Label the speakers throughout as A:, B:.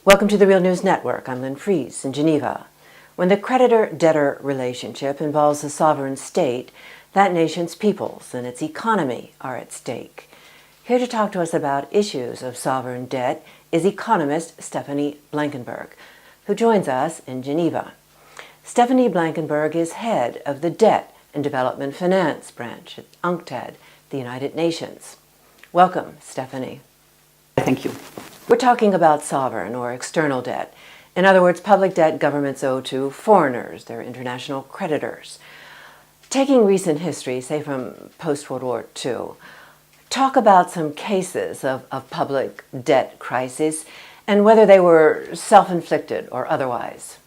A: Welcome to the Real News Network. I'm Lynn Fries in Geneva. When the creditor-debtor relationship involves a sovereign state, that nation's peoples and its economy are at stake. Here to talk to us about issues of sovereign debt is economist Stephanie Blankenburg, who joins us in Geneva. Stephanie Blankenburg is head of the Debt and Development Finance branch at UNCTAD, the United Nations. Welcome, Stephanie.
B: Thank you.
A: We're talking about sovereign or external debt. In other words, public debt governments owe to foreigners, their international creditors. Taking recent history, say from post-World War II, talk about some cases of public debt crises and whether they were self-inflicted or otherwise.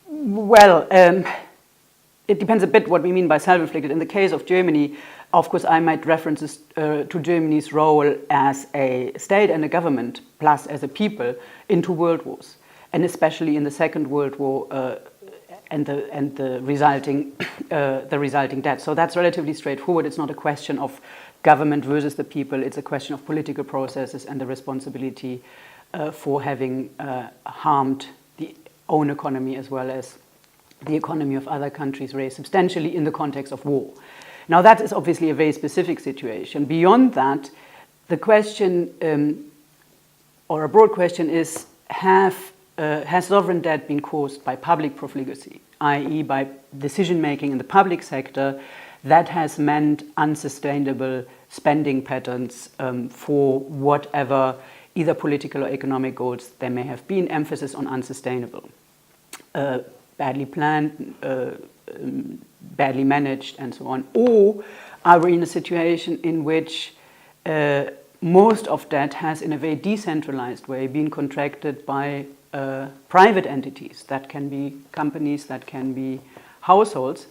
B: Well, it depends a bit what we mean by self-inflicted. In the case of Germany, of course, I made references to Germany's role as a state and a government, plus as a people, in two world wars, and especially in the Second World War and the resulting debt. So that's relatively straightforward. It's not a question of government versus the people. It's a question of political processes and the responsibility for having harmed the own economy as well as the economy of other countries very substantially in the context of war. Now that is obviously a very specific situation. Beyond that, the question, or a broad question is, has sovereign debt been caused by public profligacy, i.e. by decision-making in the public sector that has meant unsustainable spending patterns for whatever either political or economic goals there may have been, emphasis on unsustainable, badly planned, badly managed, and so on? Or are we in a situation in which most of debt has, in a very decentralized way, been contracted by private entities? That can be companies, that can be households,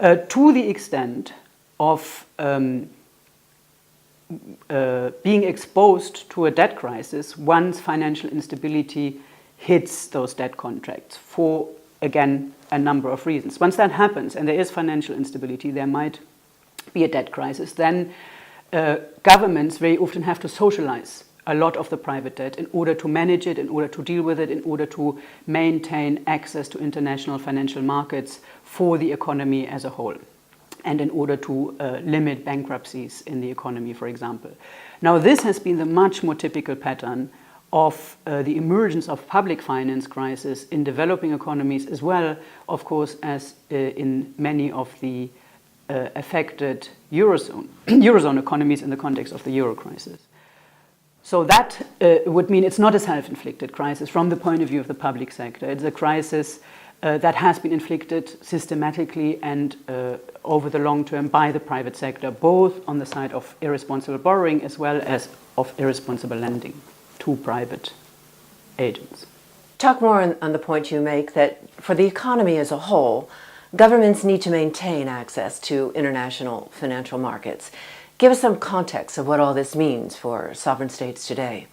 B: to the extent of being exposed to a debt crisis once financial instability hits those debt contracts for, again, a number of reasons. Once that happens and there is financial instability, there might be a debt crisis, then governments very often have to socialize a lot of the private debt in order to manage it, in order to deal with it, in order to maintain access to international financial markets for the economy as a whole, and in order to limit bankruptcies in the economy, for example. Now, this has been the much more typical pattern of the emergence of public finance crisis in developing economies, as well, of course, as in many of the affected Eurozone economies in the context of the Euro crisis. So that would mean it's not a self-inflicted crisis from the point of view of the public sector. It's a crisis that has been inflicted systematically and over the long term by the private sector, both on the side of irresponsible borrowing as well as of irresponsible lending to private agents.
A: Talk more on the point you make that for the economy as a whole, governments need to maintain access to international financial markets. Give us some context of what all this means for sovereign states today.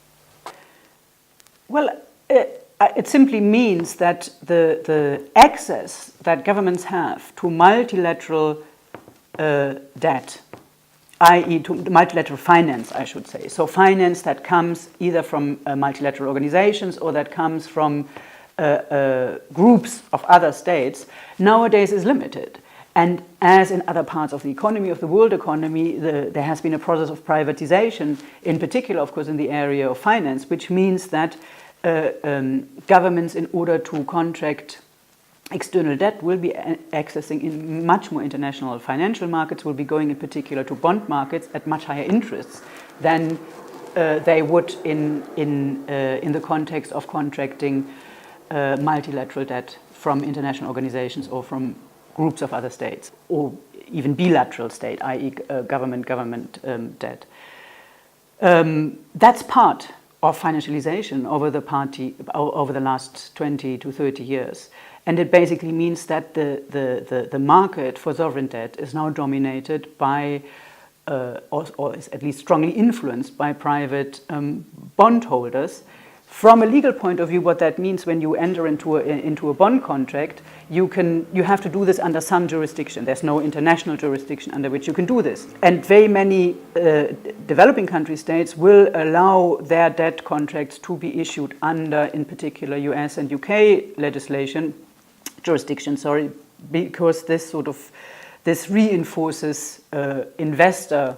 B: Well, it simply means that the access that governments have to multilateral debt, i.e. to multilateral finance, I should say. So finance that comes either from multilateral organizations or that comes from groups of other states, nowadays is limited. And as in other parts of the economy, of the world economy, there has been a process of privatization, in particular, of course, in the area of finance, which means that governments, in order to contract external debt, will be accessing in much more international financial markets, will be going in particular to bond markets at much higher interests than they would in the context of contracting multilateral debt from international organizations or from groups of other states, or even bilateral state, i.e. government debt. That's part of financialization over the last 20 to 30 years. And it basically means that the market for sovereign debt is now dominated by, or is at least strongly influenced by private bondholders From a legal point of view, what that means when you enter into a bond contract, you have to do this under some jurisdiction. There's no international jurisdiction under which you can do this. And very many developing country states will allow their debt contracts to be issued under, in particular, US and UK jurisdiction, because this reinforces investor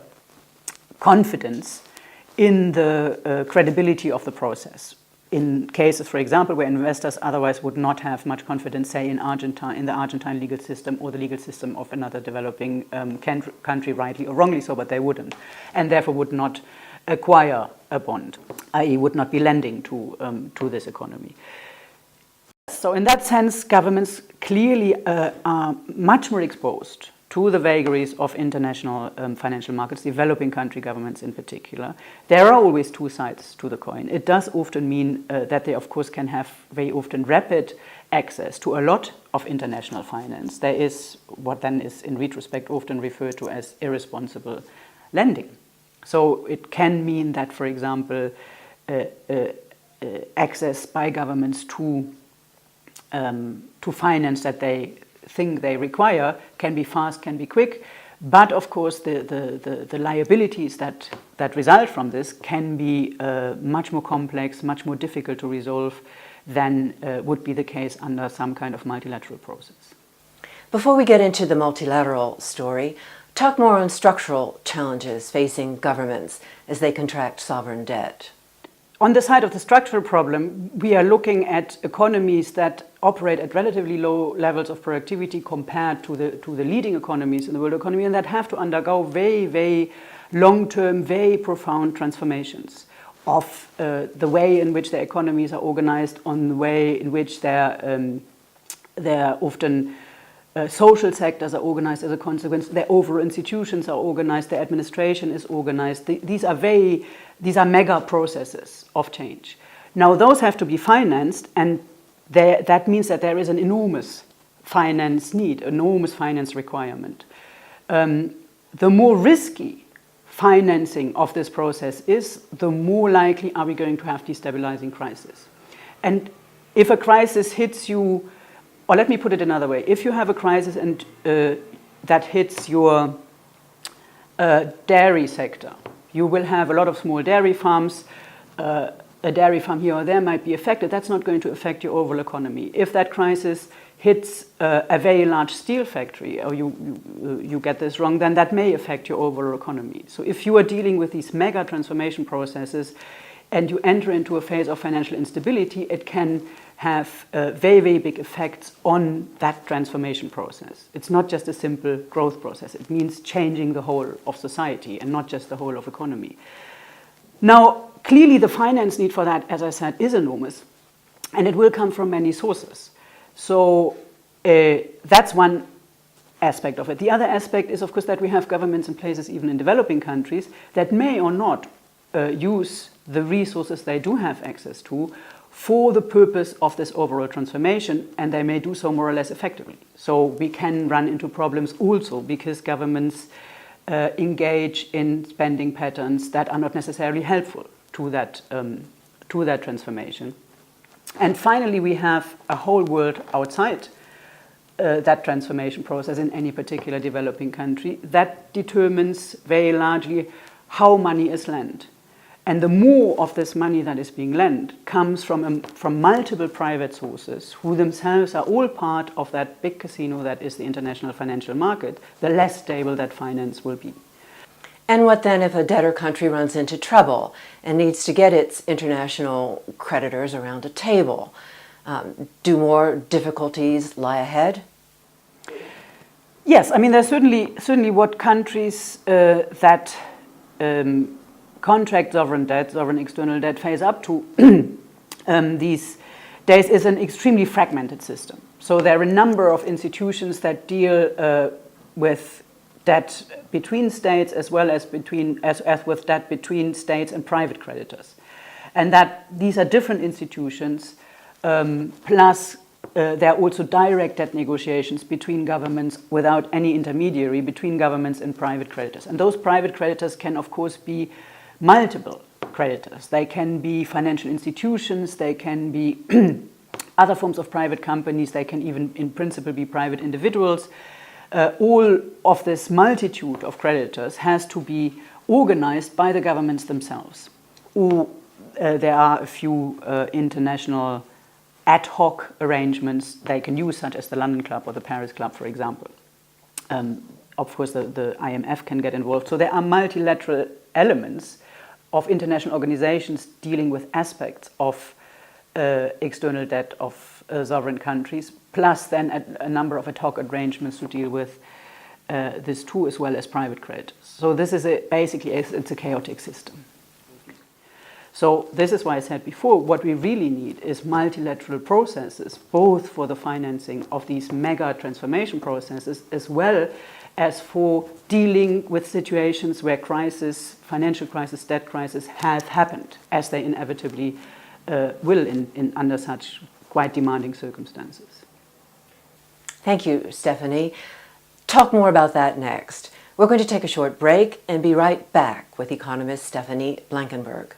B: confidence in the credibility of the process. In cases, for example, where investors otherwise would not have much confidence, say in the Argentine legal system or the legal system of another developing country, rightly or wrongly so, but they wouldn't, and therefore would not acquire a bond, i.e. would not be lending to this economy. So in that sense, governments clearly are much more exposed to the vagaries of international financial markets, developing country governments in particular. There are always two sides to the coin. It does often mean that they, of course, can have very often rapid access to a lot of international finance. There is what then is, in retrospect, often referred to as irresponsible lending. So it can mean that, for example, access by governments to finance that they think they require can be fast, can be quick, but of course the liabilities that result from this can be much more complex, much more difficult to resolve than would be the case under some kind of multilateral process.
A: Before we get into the multilateral story, talk more on structural challenges facing governments as they contract sovereign debt.
B: On the side of the structural problem, we are looking at economies that operate at relatively low levels of productivity compared to the leading economies in the world economy, and that have to undergo very, very long-term, very profound transformations of the way in which their economies are organized, on the way in which their often social sectors are organized as a consequence, their overall institutions are organized, their administration is organized. These are mega processes of change. Now those have to be financed, and that means that there is an enormous finance need, enormous finance requirement. The more risky financing of this process is, the more likely are we going to have destabilizing crises. And if a crisis hits you, or let me put it another way, if you have a crisis and that hits your dairy sector, you will have a lot of small dairy farms. A dairy farm here or there might be affected. That's not going to affect your overall economy. If that crisis hits a very large steel factory, or you get this wrong, then that may affect your overall economy. So if you are dealing with these mega transformation processes and you enter into a phase of financial instability, it can have very, very big effects on that transformation process. It's not just a simple growth process. It means changing the whole of society and not just the whole of economy. Now, clearly the finance need for that, as I said, is enormous, and it will come from many sources. So that's one aspect of it. The other aspect is, of course, that we have governments in places, even in developing countries, that may or not use the resources they do have access to for the purpose of this overall transformation, and they may do so more or less effectively. So we can run into problems also because governments engage in spending patterns that are not necessarily helpful to that transformation. And finally, we have a whole world outside that transformation process in any particular developing country that determines very largely how money is lent. And the more of this money that is being lent comes from multiple private sources who themselves are all part of that big casino that is the international financial market, the less stable that finance will be.
A: And what then if a debtor country runs into trouble and needs to get its international creditors around a table? Do more difficulties lie ahead?
B: Yes, I mean, there's certainly what countries that contract sovereign debt, sovereign external debt, face up to these days is an extremely fragmented system. So there are a number of institutions that deal with debt between states as well as with debt between states and private creditors. And that these are different institutions, plus there are also direct debt negotiations between governments without any intermediary, between governments and private creditors. And those private creditors can, of course, be multiple creditors. They can be financial institutions, they can be other forms of private companies, they can even in principle be private individuals. All of this multitude of creditors has to be organized by the governments themselves. Or there are a few international ad hoc arrangements they can use, such as the London Club or the Paris Club, for example. Of course, the IMF can get involved. So there are multilateral elements of international organizations dealing with aspects of external debt of sovereign countries, plus then a number of ad hoc arrangements to deal with this too, as well as private creditors. So this is basically it's a chaotic system. So this is why I said before, what we really need is multilateral processes, both for the financing of these mega transformation processes, as well as for dealing with situations where crisis, financial crisis, debt crisis have happened, as they inevitably will in under such quite demanding circumstances.
A: Thank you, Stephanie. Talk more about that next. We're going to take a short break and be right back with economist Stephanie Blankenburg.